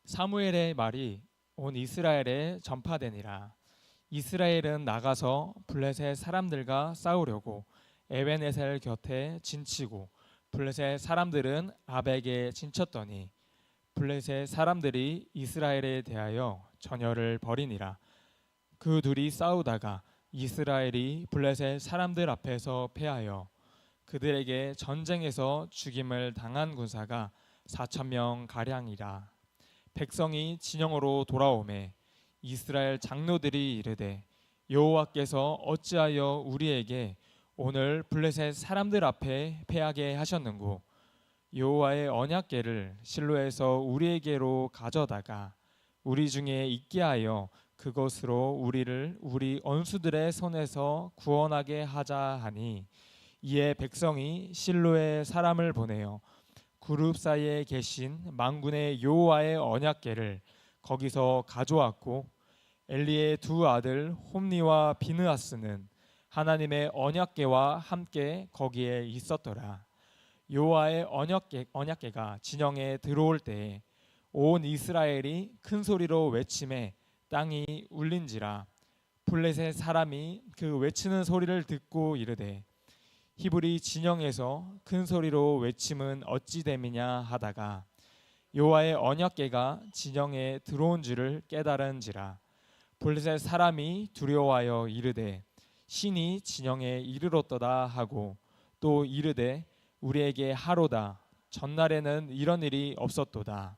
사무엘의 말이 온 이스라엘에 전파되니라. 이스라엘은 나가서 블레셋 사람들과 싸우려고 에벤에셀 곁에 진치고 블레셋 사람들은 아벡에 진쳤더니 블레셋 사람들이 이스라엘에 대하여 전열을 벌이니라. 그 둘이 싸우다가 이스라엘이 블레셋 사람들 앞에서 패하여 그들에게 전쟁에서 죽임을 당한 군사가 4천 명 가량이라. 백성이 진영으로 돌아오매 이스라엘 장로들이 이르되 여호와께서 어찌하여 우리에게 오늘 블레셋 사람들 앞에 패하게 하셨는고 여호와의 언약궤를 실로에서 우리에게로 가져다가 우리 중에 있게 하여 그것으로 우리를 우리 원수들의 손에서 구원하게 하자 하니 이에 백성이 실로에 사람을 보내어 그룹 사이에 계신 만군의 여호와의 언약궤를 거기서 가져왔고 엘리의 두 아들 홈니와 비느하스는 하나님의 언약궤와 함께 거기에 있었더라. 여호와의 언약궤가 진영에 들어올 때에 온 이스라엘이 큰 소리로 외치매 땅이 울린지라. 블레셋 사람이 그 외치는 소리를 듣고 이르되 히브리 진영에서 큰 소리로 외침은 어찌 됨이냐 하다가 여호와의 언약궤가 진영에 들어온 줄을 깨달은지라. 블레셋 사람이 두려워하여 이르되 신이 진영에 이르렀도다 하고 또 이르되 우리에게 하로다. 전날에는 이런 일이 없었도다.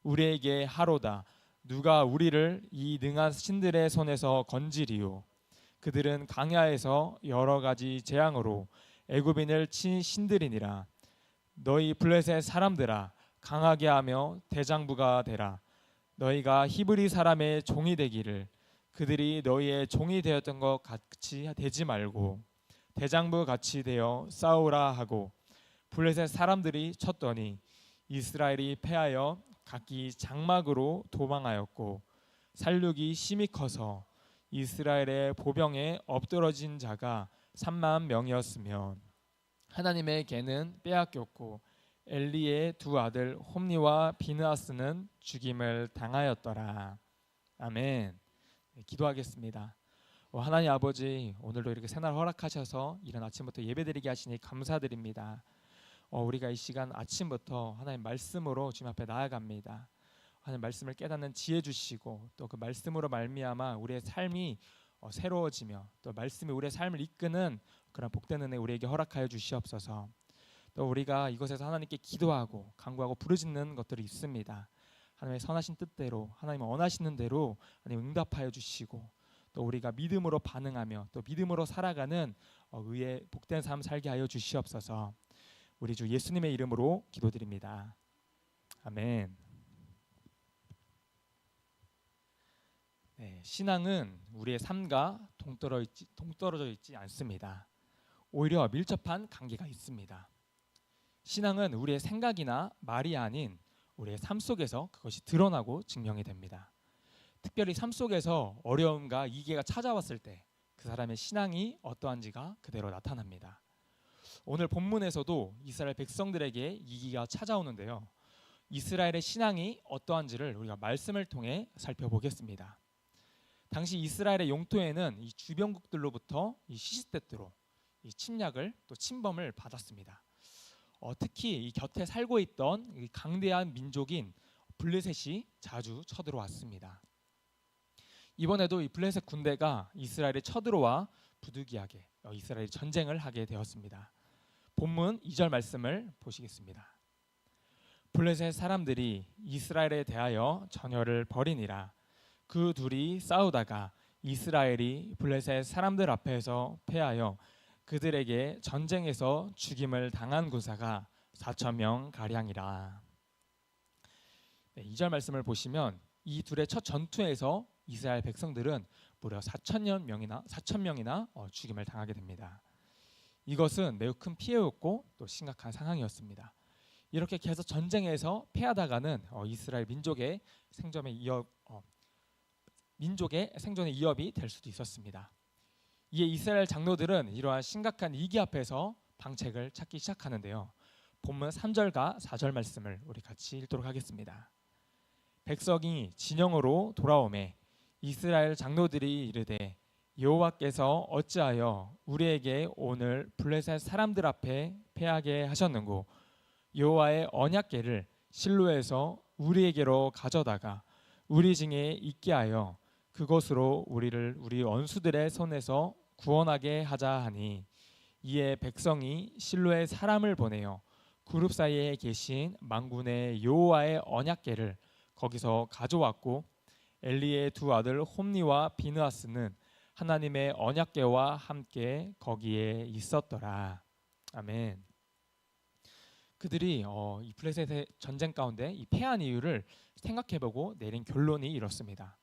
우리에게 하로다. 누가 우리를 이 능한 신들의 손에서 건지리요. 그들은 강야에서 여러 가지 재앙으로 애굽인을 친 신들이니라. 너희 블레셋 사람들아 강하게 하며 대장부가 되라. 너희가 히브리 사람의 종이 되기를 그들이 너희의 종이 되었던 것 같이 되지 말고 대장부 같이 되어 싸우라 하고 블레셋 사람들이 쳤더니 이스라엘이 패하여 각기 장막으로 도망하였고 살육이 심히 커서 이스라엘의 보병에 엎드러진 자가 3만 명이었으며 하나님의 궤는 빼앗겼고 엘리의 두 아들 홈니와 비느하스는 죽임을 당하였더라. 아멘. 기도하겠습니다. 하나님 아버지, 오늘도 이렇게 새날 허락하셔서 이른 아침부터 예배드리게 하시니 감사드립니다. 우리가 이 시간 아침부터 하나님 말씀으로 주님 앞에 나아갑니다. 하나님 말씀을 깨닫는 지혜 주시고 또 그 말씀으로 말미암아 우리의 삶이 새로워지며 또 말씀이 우리의 삶을 이끄는 그런 복된 은혜 우리에게 허락하여 주시옵소서. 또 우리가 이곳에서 하나님께 기도하고 간구하고 부르짖는 것들이 있습니다. 하나님의 선하신 뜻대로 하나님 원하시는 대로 하나님 응답하여 주시고 또 우리가 믿음으로 반응하며 또 믿음으로 살아가는 의의 복된 삶 살게 하여 주시옵소서. 우리 주 예수님의 이름으로 기도드립니다. 아멘. 네, 신앙은 우리의 삶과 동떨어져 있지 않습니다. 오히려 밀접한 관계가 있습니다. 신앙은 우리의 생각이나 말이 아닌 우리의 삶 속에서 그것이 드러나고 증명이 됩니다. 특별히 삶 속에서 어려움과 위기가 찾아왔을 때 그 사람의 신앙이 어떠한지가 그대로 나타납니다. 오늘 본문에서도 이스라엘 백성들에게 위기가 찾아오는데요. 이스라엘의 신앙이 어떠한지를 우리가 말씀을 통해 살펴보겠습니다. 당시 이스라엘의 영토에는 이 주변국들로부터 이 시시때때로 이 침략을 또 침범을 받았습니다. 특히 이 곁에 살고 있던 이 강대한 민족인 블레셋이 자주 쳐들어왔습니다. 이번에도 이 블레셋 군대가 이스라엘에 쳐들어와 부득이하게 이스라엘이 전쟁을 하게 되었습니다. 본문 2절 말씀을 보시겠습니다. 블레셋 사람들이 이스라엘에 대하여 전열을 벌이니라. 그 둘이 싸우다가 이스라엘이 블레셋 사람들 앞에서 패하여 그들에게 전쟁에서 죽임을 당한 군사가 4천 명 가량이라. 2절 말씀을 보시면 이 둘의 첫 전투에서 이스라엘 백성들은 무려 4천 명이나 죽임을 당하게 됩니다. 이것은 매우 큰 피해였고 또 심각한 상황이었습니다. 이렇게 계속 전쟁에서 패하다가는 이스라엘 민족의 생존의 위협이 될 수도 있었습니다. 이에 이스라엘 장로들은 이러한 심각한 위기 앞에서 방책을 찾기 시작하는데요. 본문 3절과 4절 말씀을 우리 같이 읽도록 하겠습니다. 백성이 진영으로 돌아오매 이스라엘 장로들이 이르되 여호와께서 어찌하여 우리에게 오늘 블레셋 사람들 앞에 패하게 하셨는고 여호와의 언약궤를 실로에서 우리에게로 가져다가 우리 중에 있게 하여 그것으로 우리를 우리 원수들의 손에서 구원하게 하자 하니 이에 백성이 실로에 사람을 보내어 그룹 사이에 계신 만군의 여호와의 언약궤를 거기서 가져왔고 엘리의 두 아들 홈니와 비느하스는 하나님의 언약궤와 함께 거기에 있었더라. 아멘. 그들이 이 블레셋의 전쟁 가운데 이 패한 이유를 생각해보고 내린 결론이 이렇습니다.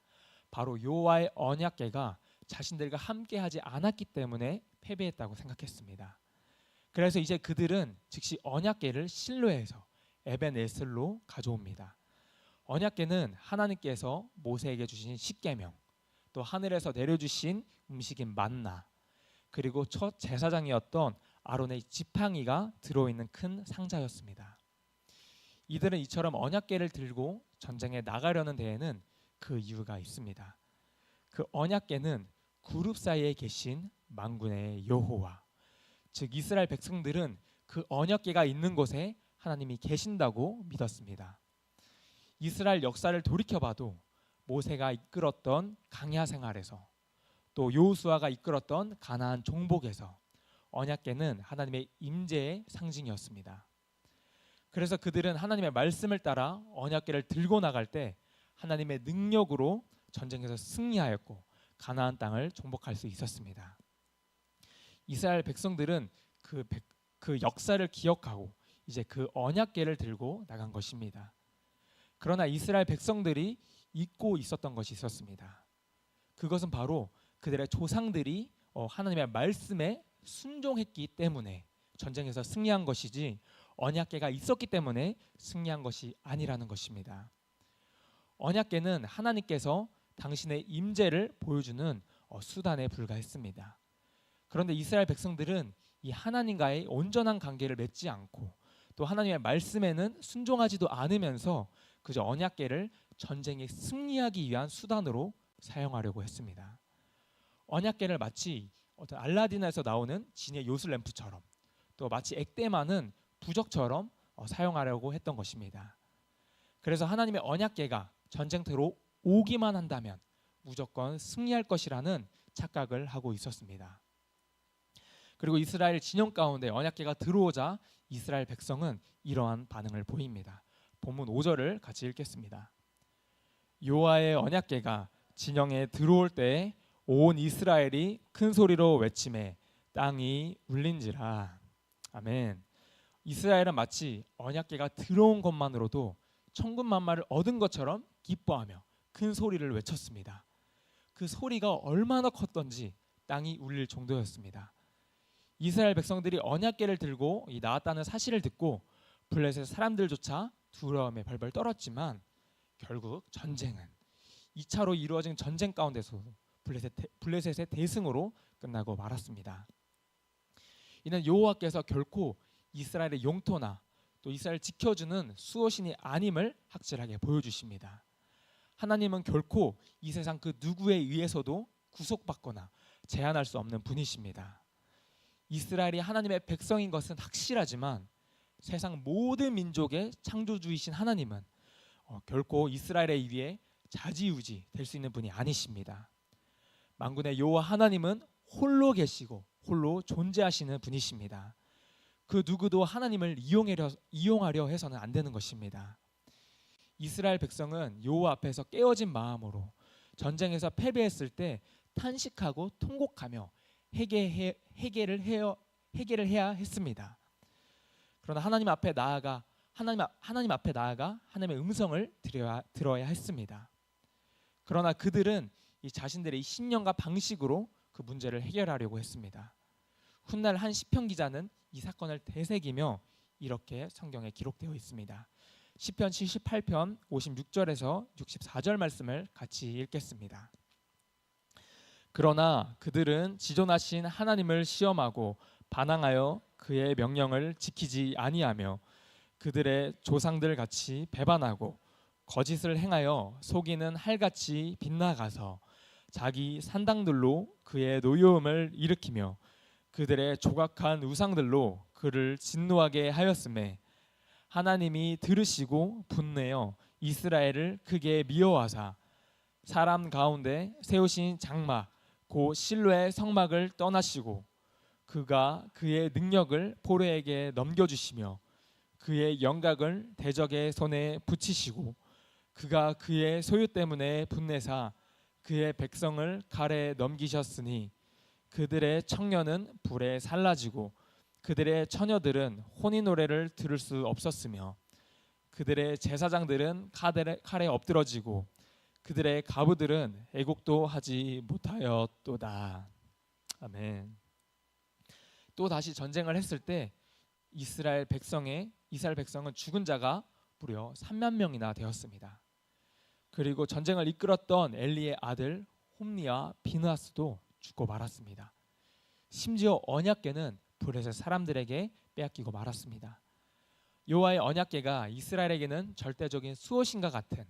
바로 여호와의 언약궤가 자신들과 함께하지 않았기 때문에 패배했다고 생각했습니다. 그래서 이제 그들은 즉시 언약궤를 실로에서 에벤에셀로 가져옵니다. 언약궤는 하나님께서 모세에게 주신 십계명, 또 하늘에서 내려주신 음식인 만나, 그리고 첫 제사장이었던 아론의 지팡이가 들어있는 큰 상자였습니다. 이들은 이처럼 언약궤를 들고 전쟁에 나가려는 데에는 그 이유가 있습니다. 그 언약궤는 그룹 사이에 계신 만군의 여호와, 즉 이스라엘 백성들은 그 언약궤가 있는 곳에 하나님이 계신다고 믿었습니다. 이스라엘 역사를 돌이켜봐도 모세가 이끌었던 강야 생활에서 또 여호수아가 이끌었던 가나안 정복에서 언약궤는 하나님의 임재의 상징이었습니다. 그래서 그들은 하나님의 말씀을 따라 언약궤를 들고 나갈 때 하나님의 능력으로 전쟁에서 승리하였고 가나안 땅을 정복할 수 있었습니다. 이스라엘 백성들은 그 역사를 기억하고 이제 그 언약궤를 들고 나간 것입니다. 그러나 이스라엘 백성들이 잊고 있었던 것이 있었습니다. 그것은 바로 그들의 조상들이 하나님의 말씀에 순종했기 때문에 전쟁에서 승리한 것이지 언약궤가 있었기 때문에 승리한 것이 아니라는 것입니다. 언약궤는 하나님께서 당신의 임재를 보여주는 수단에 불과했습니다. 그런데 이스라엘 백성들은 이 하나님과의 온전한 관계를 맺지 않고 또 하나님의 말씀에는 순종하지도 않으면서 그저 언약궤를 전쟁에 승리하기 위한 수단으로 사용하려고 했습니다. 언약궤를 마치 어떤 알라딘에서 나오는 진의 요술램프처럼 또 마치 액땜하는 부적처럼 사용하려고 했던 것입니다. 그래서 하나님의 언약궤가 전쟁터로 오기만 한다면 무조건 승리할 것이라는 착각을 하고 있었습니다. 그리고 이스라엘 진영 가운데 언약궤가 들어오자 이스라엘 백성은 이러한 반응을 보입니다. 본문 5절을 같이 읽겠습니다. 여호와의 언약궤가 진영에 들어올 때에 온 이스라엘이 큰 소리로 외치매 땅이 울린지라. 아멘. 이스라엘은 마치 언약궤가 들어온 것만으로도 천군만마를 얻은 것처럼 기뻐하며 큰 소리를 외쳤습니다. 그 소리가 얼마나 컸던지 땅이 울릴 정도였습니다. 이스라엘 백성들이 언약궤를 들고 나왔다는 사실을 듣고 블레셋 사람들조차 두려움에 벌벌 떨었지만 결국 전쟁은 2차로 이루어진 전쟁 가운데서 블레셋의 대승으로 끝나고 말았습니다. 이는 여호와께서 결코 이스라엘의 영토나 또 이스라엘 지켜주는 수호신이 아님을 확실하게 보여주십니다. 하나님은 결코 이 세상 그 누구에 의해서도 구속받거나 제한할 수 없는 분이십니다. 이스라엘이 하나님의 백성인 것은 확실하지만 세상 모든 민족의 창조주이신 하나님은 결코 이스라엘에 의해 좌지우지 될 수 있는 분이 아니십니다. 만군의 여호와 하나님은 홀로 계시고 홀로 존재하시는 분이십니다. 그 누구도 하나님을 이용하려 해서는 안 되는 것입니다. 이스라엘 백성은 여호와 앞에서 깨어진 마음으로 전쟁에서 패배했을 때 탄식하고 통곡하며 해결을 해야 했습니다. 그러나 하나님 앞에 나아가 하나님의 음성을 들어야 했습니다. 그러나 그들은 이 자신들의 신념과 방식으로 그 문제를 해결하려고 했습니다. 훗날 한 시편 기자는 이 사건을 되새기며 이렇게 성경에 기록되어 있습니다. 시편 78편 56절에서 64절 말씀을 같이 읽겠습니다. 그러나 그들은 지존하신 하나님을 시험하고 반항하여 그의 명령을 지키지 아니하며 그들의 조상들 같이 배반하고 거짓을 행하여 속이는 할같이 빗나가서 자기 산당들로 그의 노여움을 일으키며 그들의 조각한 우상들로 그를 진노하게 하였음에 하나님이 들으시고 분내어 이스라엘을 크게 미워하사 사람 가운데 세우신 장막 곧 실로의 성막을 떠나시고 그가 그의 능력을 포로에게 넘겨주시며 그의 영각을 대적의 손에 붙이시고 그가 그의 소유 때문에 분내사 그의 백성을 칼에 넘기셨으니 그들의 청년은 불에 살라지고 그들의 처녀들은 혼인 노래를 들을 수 없었으며 그들의 제사장들은 칼에 엎드러지고 그들의 가부들은 애곡도 하지 못하였도다. 아멘. 또 다시 전쟁을 했을 때 이스라엘 백성은 죽은 자가 무려 3만 명이나 되었습니다. 그리고 전쟁을 이끌었던 엘리의 아들 홈리와 비느하스도 죽고 말았습니다. 심지어 언약궤는 불에서 사람들에게 빼앗기고 말았습니다. 여호와의 언약궤가 이스라엘에게는 절대적인 수호신과 같은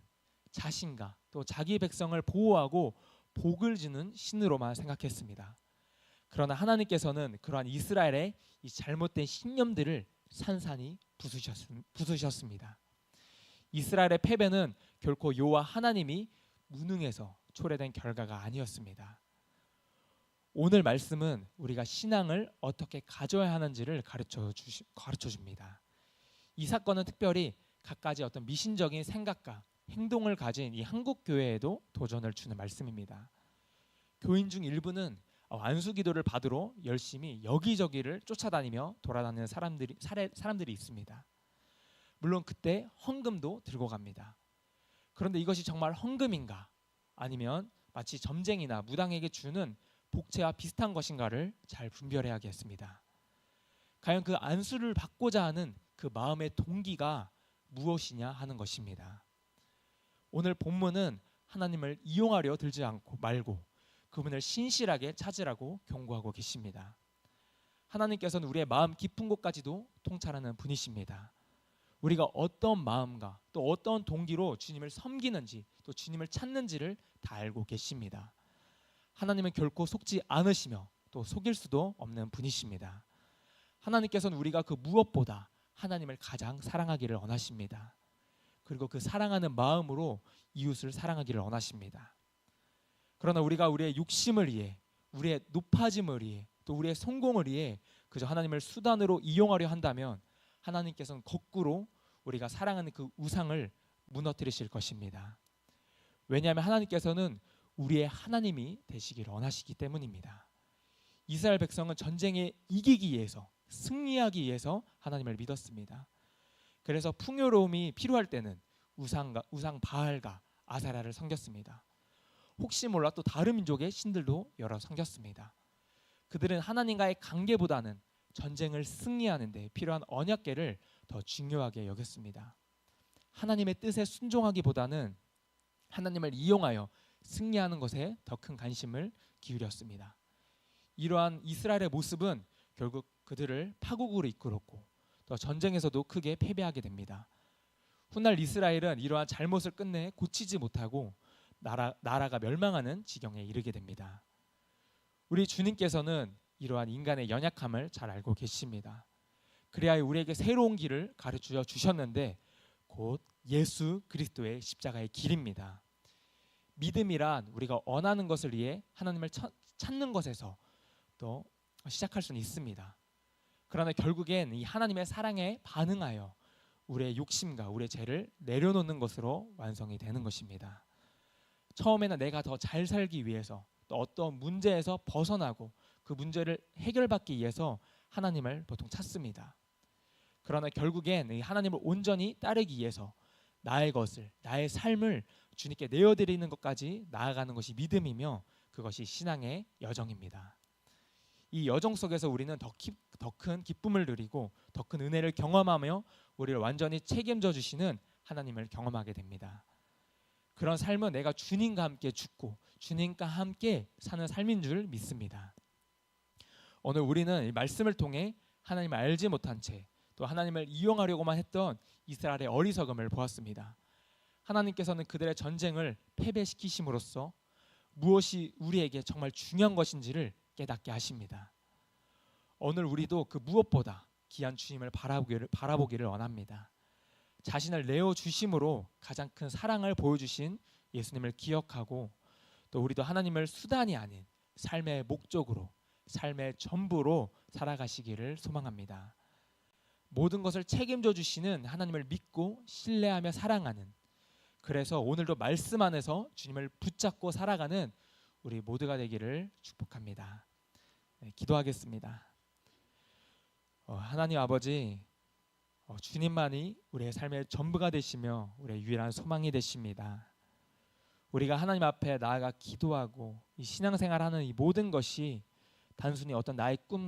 자신과 또 자기 백성을 보호하고 복을 주는 신으로만 생각했습니다. 그러나 하나님께서는 그러한 이스라엘의 이 잘못된 신념들을 산산이 부수셨습니다. 이스라엘의 패배는 결코 여호와 하나님이 무능해서 초래된 결과가 아니었습니다. 오늘 말씀은 우리가 신앙을 어떻게 가져야 하는지를 가르쳐 줍니다. 이 사건은 특별히 갖가지 어떤 미신적인 생각과 행동을 가진 이 한국 교회에도 도전을 주는 말씀입니다. 교인 중 일부는 안수기도를 받으러 열심히 여기저기를 쫓아다니며 돌아다니는 사람들이 있습니다. 물론 그때 헌금도 들고 갑니다. 그런데 이것이 정말 헌금인가 아니면 마치 점쟁이나 무당에게 주는 복채와 비슷한 것인가를 잘 분별해야겠습니다. 과연 그 안수를 받고자 하는 그 마음의 동기가 무엇이냐 하는 것입니다. 오늘 본문은 하나님을 이용하려 들지 말고 그분을 신실하게 찾으라고 경고하고 계십니다. 하나님께서는 우리의 마음 깊은 곳까지도 통찰하는 분이십니다. 우리가 어떤 마음과 또 어떤 동기로 주님을 섬기는지 또 주님을 찾는지를 다 알고 계십니다. 하나님은 결코 속지 않으시며 또 속일 수도 없는 분이십니다. 하나님께서는 우리가 그 무엇보다 하나님을 가장 사랑하기를 원하십니다. 그리고 그 사랑하는 마음으로 이웃을 사랑하기를 원하십니다. 그러나 우리가 우리의 욕심을 위해, 우리의 높아짐을 위해, 또 우리의 성공을 위해 그저 하나님을 수단으로 이용하려 한다면 하나님께서는 거꾸로 우리가 사랑하는 그 우상을 무너뜨리실 것입니다. 왜냐하면 하나님께서는 우리의 하나님이 되시기를 원하시기 때문입니다. 이스라엘 백성은 전쟁에 이기기 위해서, 승리하기 위해서 하나님을 믿었습니다. 그래서 풍요로움이 필요할 때는 우상 바알과 아세라를 섬겼습니다. 혹시 몰라 또 다른 민족의 신들도 여러 섬겼습니다. 그들은 하나님과의 관계보다는 전쟁을 승리하는 데 필요한 언약궤를 더 중요하게 여겼습니다. 하나님의 뜻에 순종하기보다는 하나님을 이용하여 승리하는 것에 더 큰 관심을 기울였습니다. 이러한 이스라엘의 모습은 결국 그들을 파국으로 이끌었고 또 전쟁에서도 크게 패배하게 됩니다. 훗날 이스라엘은 이러한 잘못을 끝내 고치지 못하고 나라가 멸망하는 지경에 이르게 됩니다. 우리 주님께서는 이러한 인간의 연약함을 잘 알고 계십니다. 그래야 우리에게 새로운 길을 가르쳐 주셨는데 곧 예수 그리스도의 십자가의 길입니다. 믿음이란 우리가 원하는 것을 위해 하나님을 찾는 것에서 또 시작할 수는 있습니다. 그러나 결국엔 이 하나님의 사랑에 반응하여 우리의 욕심과 우리의 죄를 내려놓는 것으로 완성이 되는 것입니다. 처음에는 내가 더 잘 살기 위해서 또 어떤 문제에서 벗어나고 그 문제를 해결받기 위해서 하나님을 보통 찾습니다. 그러나 결국엔 이 하나님을 온전히 따르기 위해서 나의 삶을 주님께 내어드리는 것까지 나아가는 것이 믿음이며 그것이 신앙의 여정입니다. 이 여정 속에서 우리는 더 큰 기쁨을 누리고 더 큰 은혜를 경험하며 우리를 완전히 책임져 주시는 하나님을 경험하게 됩니다. 그런 삶은 내가 주님과 함께 죽고 주님과 함께 사는 삶인 줄 믿습니다. 오늘 우리는 이 말씀을 통해 하나님을 알지 못한 채 또 하나님을 이용하려고만 했던 이스라엘의 어리석음을 보았습니다. 하나님께서는 그들의 전쟁을 패배시키심으로써 무엇이 우리에게 정말 중요한 것인지를 깨닫게 하십니다. 오늘 우리도 그 무엇보다 귀한 주님을 바라보기를 원합니다. 자신을 내어주심으로 가장 큰 사랑을 보여주신 예수님을 기억하고, 또 우리도 하나님을 수단이 아닌 삶의 목적으로, 삶의 전부로 살아가시기를 소망합니다. 모든 것을 책임져 주시는 하나님을 믿고 신뢰하며 사랑하는, 그래서 오늘도 말씀 안에서 주님을 붙잡고 살아가는 우리 모두가 되기를 축복합니다. 기도하겠습니다. 하나님 아버지, 주님만이 우리의 삶의 전부가 되시며 우리의 유일한 소망이 되십니다. 우리가 하나님 앞에 나아가 기도하고 이 신앙생활하는 이 모든 것이 단순히 어떤 나의 꿈